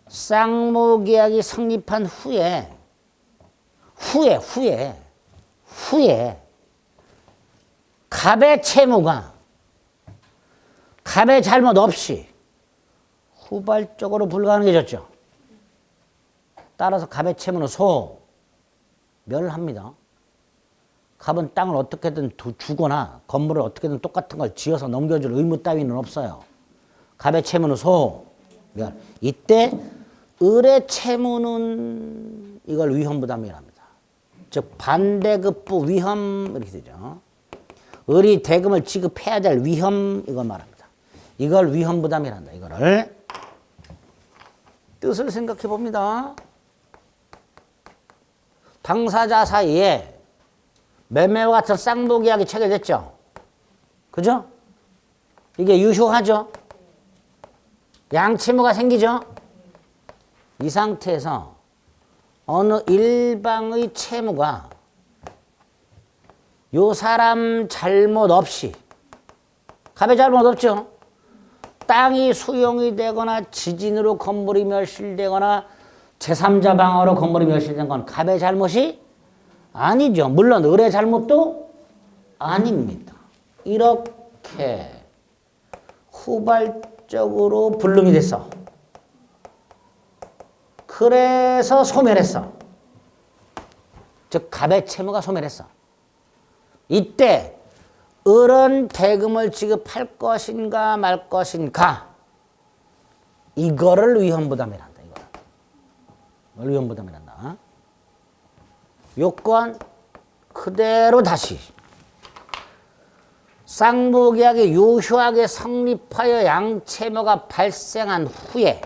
쌍무계약이 성립한 후에 갑의 채무가 갑의 잘못 없이 후발적으로 불가능해졌죠. 따라서 갑의 채무는 소멸합니다. 갑은 땅을 어떻게든 주거나 건물을 어떻게든 똑같은 걸 지어서 넘겨줄 의무 따위는 없어요. 갑의 채무는 소멸. 이때 을의 채무는 이걸 위헌부담이라 합니다. 즉 반대급부 위헌 이렇게 되죠. 을이 대금을 지급해야 될 위험 이걸 말합니다. 이걸 위헌부담이란다. 이거를 뜻을 생각해 봅니다. 당사자 사이에 매매와 같은 쌍도계약이 체결됐죠. 그죠? 이게 유효하죠. 양채무가 생기죠. 이 상태에서 어느 일방의 채무가 요 사람 잘못 없이, 갑의 잘못 없죠. 땅이 수용이 되거나 지진으로 건물이 멸실되거나 제3자 방어로 건물이 멸실된 건 갑의 잘못이 아니죠. 물론 을의 잘못도 아닙니다. 이렇게 후발적으로 불능이 됐어. 그래서 소멸했어. 즉 갑의 채무가 소멸했어. 이때 을은 대금을 지급할 것인가 말 것인가, 이거를 위헌부담이란다. 이걸 위헌부담이란다. 요건 그대로 다시 쌍무계약이 유효하게 성립하여 양채무가 발생한 후에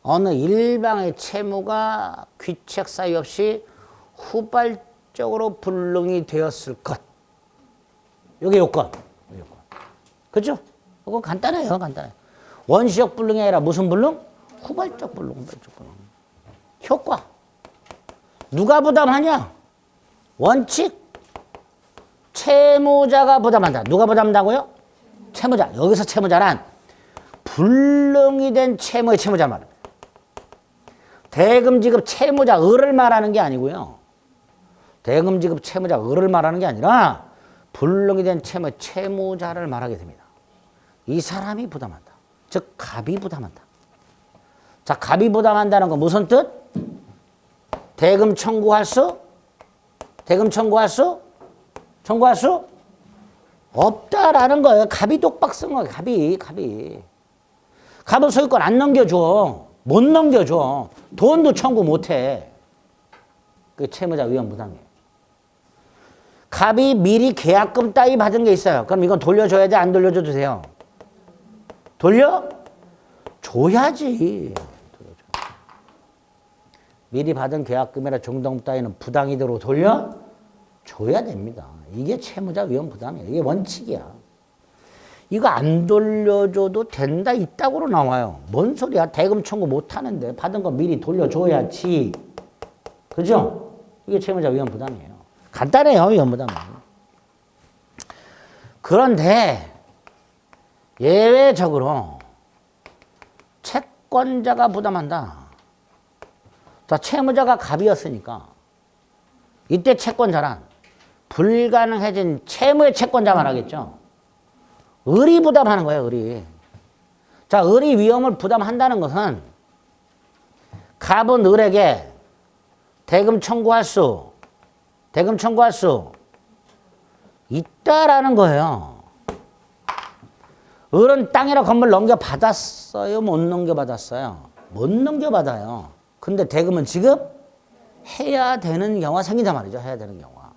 어느 일방의 채무가 귀책 사유 없이 후발적으로 불능이 되었을 것. 요게 요건. 그죠? 이거 간단해요. 간단해요. 원시적 불능이 아니라 무슨 불능? 후발적 불능. 후발적 불능. 효과. 누가 부담하냐? 원칙. 채무자가 부담한다. 누가 부담한다고요? 채무자. 여기서 채무자란 불능이 된 채무의 채무자 말입니다. 대금 지급 채무자 을을 말하는 게 아니고요. 대금 지급 채무자 을을 말하는 게 아니라 불능이 된 채무자를 말하게 됩니다. 이 사람이 부담한다. 즉 갑이 부담한다. 자, 갑이 부담한다는 건 무슨 뜻? 대금 청구할 수? 대금 청구할 수? 청구할 수? 없다라는 거예요. 갑이 똑박 쓴 거예요. 갑이. 갑은 소유권 안 넘겨줘. 못 넘겨줘. 돈도 청구 못 해. 그게 채무자 위험 부담이에요. 갑이 미리 계약금 따위 받은 게 있어요. 그럼 이건 돌려줘야 돼? 안 돌려줘도 돼요? 줘야지. 미리 받은 계약금이나 종등 따위는 부당이대로 돌려줘야 됩니다. 이게 채무자 위험 부담이에요. 이게 원칙이야. 이거 안 돌려줘도 된다 이따구로 나와요. 뭔 소리야. 대금 청구 못 하는데 받은 거 미리 돌려줘야지. 그죠? 이게 채무자 위험 부담이에요. 간단해요. 위험 부담은. 그런데 예외적으로 채권자가 부담한다. 자, 채무자가 갑이었으니까 이때 채권자란 불가능해진 채무의 채권자만 하겠죠. 을이 부담하는 거예요. 을이. 자, 을이 위험을 부담한다는 것은 갑은 을에게 대금 청구할 수 있다라는 거예요. 을은 땅이나 건물 넘겨받았어요? 못 넘겨받았어요? 못 넘겨받아요. 근데 대금은 지급해야 되는 경우가 생긴단 말이죠. 해야 되는 경우가.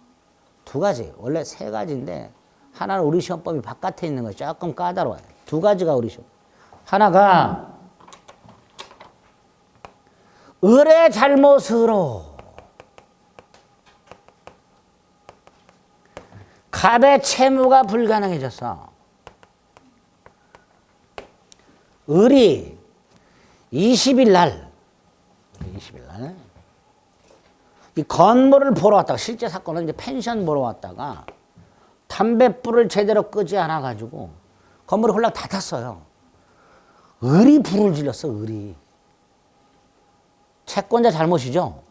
두 가지. 원래 세 가지인데 하나는 우리 시험법이 바깥에 있는 거 조금 까다로워요. 두 가지가 우리 시험. 하나가 을의 잘못으로 갑의 채무가 불가능해졌어. 을이 20일 날 이 건물을 보러 왔다가, 실제 사건은 이제 펜션 보러 왔다가 담뱃불을 제대로 끄지 않아 가지고 건물이 홀랑 다 탔어요. 을이 불을 질렀어. 을이. 채권자 잘못이죠.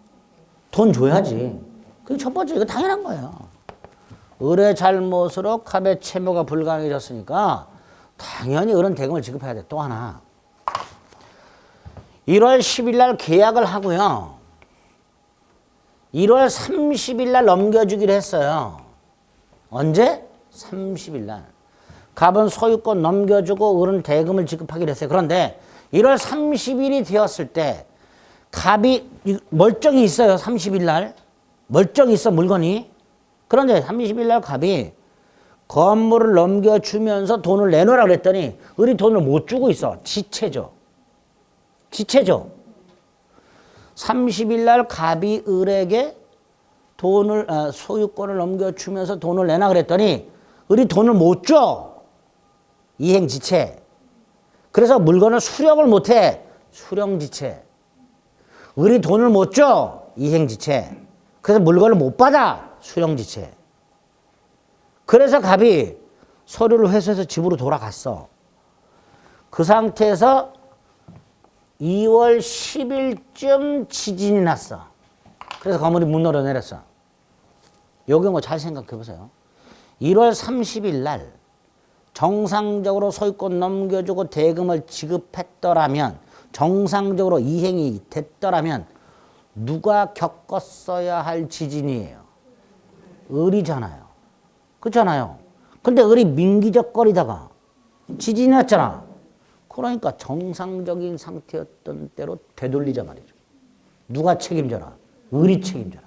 돈 줘야지. 그게 첫 번째. 이거 당연한 거예요. 을의 잘못으로 갑의 채무가 불가능해졌으니까 당연히 을은 대금을 지급해야 돼. 또 하나. 1월 10일 날 계약을 하고요. 1월 30일 날 넘겨주기로 했어요. 언제? 30일 날. 갑은 소유권 넘겨주고 을은 대금을 지급하기로 했어요. 그런데 1월 30일이 되었을 때 갑이 멀쩡히 있어요. 30일 날. 멀쩡히 있어 물건이. 그런데 30일 날 갑이 건물을 넘겨주면서 돈을 내놓으라고 그랬더니 을이 돈을 못 주고 있어. 지체죠. 30일 날 갑이 을에게 소유권을 넘겨주면서 돈을 내놔 그랬더니 을이 돈을 못 줘. 이행지체. 그래서 물건을 수령을 못해. 수령지체. 을이 돈을 못 줘. 이행지체. 그래서 물건을 못 받아. 수령지체. 그래서 갑이 서류를 회수해서 집으로 돌아갔어. 그 상태에서 2월 10일쯤 지진이 났어. 그래서 건물이 문으로 내렸어. 요 경우 잘 생각해 보세요. 1월 30일 날 정상적으로 소유권 넘겨주고 대금을 지급했더라면, 정상적으로 이행이 됐더라면 누가 겪었어야 할 지진이에요? 을이잖아요. 그렇잖아요. 근데 을이 민기적거리다가 지진이 났잖아. 그러니까 정상적인 상태였던 때로 되돌리자 말이죠. 누가 책임져라? 을이 책임져라.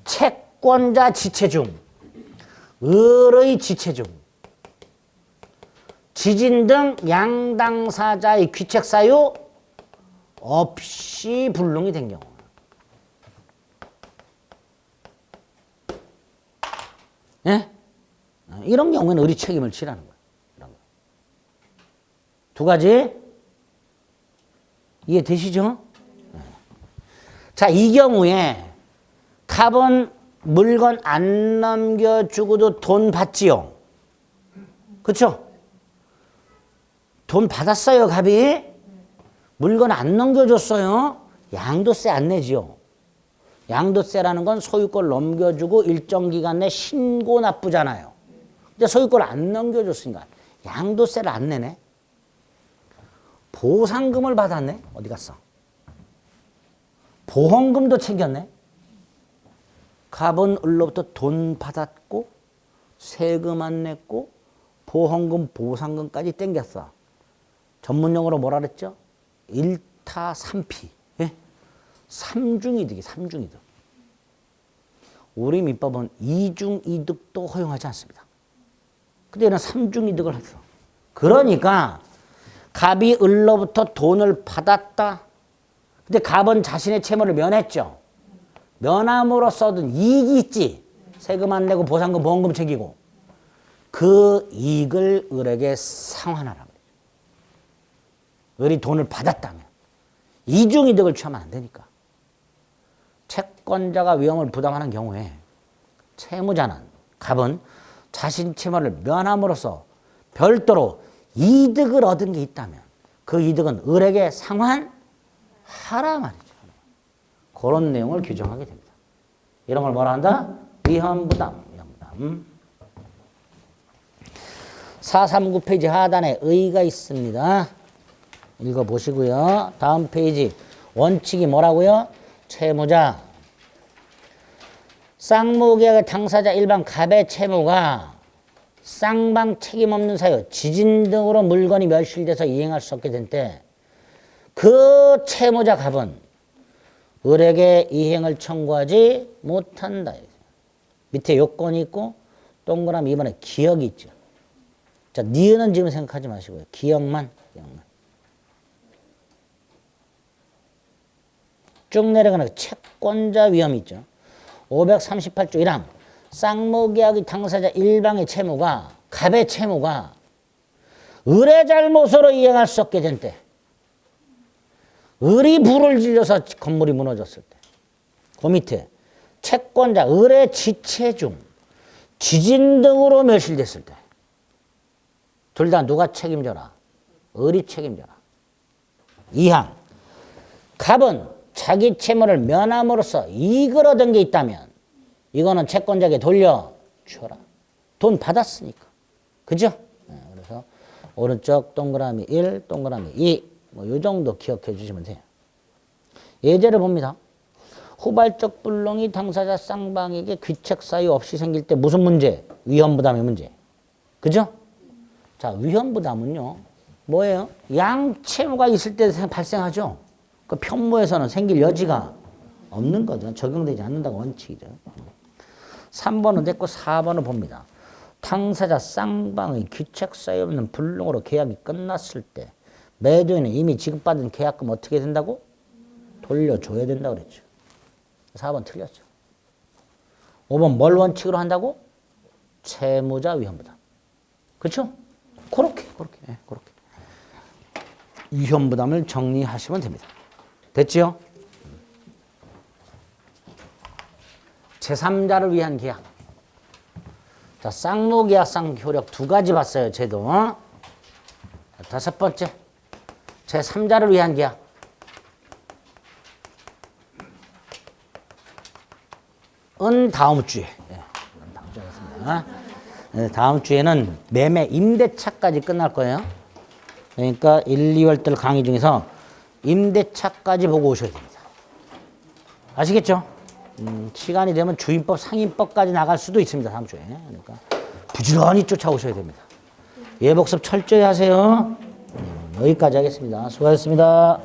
채권자 지체 중, 을의 지체 중, 지진 등 양당사자의 귀책 사유 없이 불능이 된 경우. 예? 이런 경우에는 을이 책임을 지라는 거예요. 두 가지 이해되시죠? 자, 이 경우에 갑은 물건 안 넘겨주고도 돈 받지요. 그렇죠? 돈 받았어요, 갑이. 물건 안 넘겨줬어요. 양도세 안 내지요. 양도세라는 건 소유권 넘겨주고 일정 기간 내 신고 납부잖아요. 근데 소유권 안 넘겨줬으니까 양도세를 안 내네. 보상금을 받았네. 어디 갔어? 보험금도 챙겼네. 갑은 을로부터 돈 받았고 세금 안 냈고 보험금 보상금까지 땡겼어. 전문용어로 뭐라 그랬죠? 1타 3피. 예? 삼중이득이 삼중이득. 우리 민법은 이중이득도 허용하지 않습니다. 근데 얘는 삼중이득을 했어. 그러니까 갑이 을로부터 돈을 받았다. 근데 갑은 자신의 채무를 면했죠. 면함으로써 얻은 이익이 있지. 세금 안 내고 보상금 보험금 챙기고. 그 이익을 을에게 상환하라고. 을이 돈을 받았다면 이중이득을 취하면 안 되니까. 채권자가 위험을 부담하는 경우에 채무자는 갑은 자신 채무를 면함으로써 별도로 이득을 얻은 게 있다면 그 이득은 을에게 상환하라 말이죠. 그런 내용을 규정하게 됩니다. 이런 걸 뭐라 한다? 위험부담. 439 페이지 하단에 의가 있습니다. 읽어보시고요. 다음 페이지 원칙이 뭐라고요? 채무자. 쌍무계약의 당사자 일반 갑의 채무가 쌍방 책임 없는 사유, 지진 등으로 물건이 멸실돼서 이행할 수 없게 된 때 그 채무자 갑은 을에게 이행을 청구하지 못한다. 밑에 요건이 있고 동그라미 2번에 기억이 있죠. 자, 니은은 지금 생각하지 마시고요. 기억만. 쭉 내려가는 채권자 위험이 있죠. 538조 1항 쌍무계약의 당사자 일방의 채무가 갑의 채무가 을의 잘못으로 이행할 수 없게 된 때, 을이 불을 질러서 건물이 무너졌을 때, 그 밑에 채권자 을의 지체 중 지진 등으로 멸실됐을 때, 둘 다 누가 책임져라? 을이 책임져라. 2항 갑은 자기 채무를 면함으로써 이익을 얻은 게 있다면 이거는 채권자에게 돌려줘라. 돈 받았으니까. 그죠? 그래서 오른쪽 동그라미 1, 동그라미 2, 뭐 요 정도 기억해 주시면 돼요. 예제를 봅니다. 후발적 불능이 당사자 쌍방에게 귀책 사유 없이 생길 때 무슨 문제? 위험부담의 문제. 그죠? 자, 위험부담은요. 뭐예요? 양채무가 있을 때 발생하죠. 그 편무에서는 생길 여지가 없는 거죠. 적용되지 않는다고 원칙이죠. 3번은 됐고 4번을 봅니다. 당사자 쌍방의 귀책 사유 없는 불능으로 계약이 끝났을 때 매도인은 이미 지급받은 계약금 어떻게 된다고? 돌려줘야 된다고 그랬죠. 4번 틀렸죠. 5번 뭘 원칙으로 한다고? 채무자 위험부담. 그렇죠? 그렇게. 위험부담을 정리하시면 됩니다. 됐죠? 제3자를 위한 계약. 자, 쌍무계약, 쌍효력 두 가지 봤어요, 제도. 다섯 번째, 제3자를 위한 계약. 다음 주에. 다음 주에 하겠습니다. 다음 주에는 매매 임대차까지 끝날 거예요. 그러니까 1, 2월달 강의 중에서 임대차까지 보고 오셔야 됩니다. 아시겠죠? 시간이 되면 주임법, 상임법까지 나갈 수도 있습니다. 다음 주에. 그러니까 부지런히 쫓아오셔야 됩니다. 예복습 철저히 하세요. 여기까지 하겠습니다. 수고하셨습니다.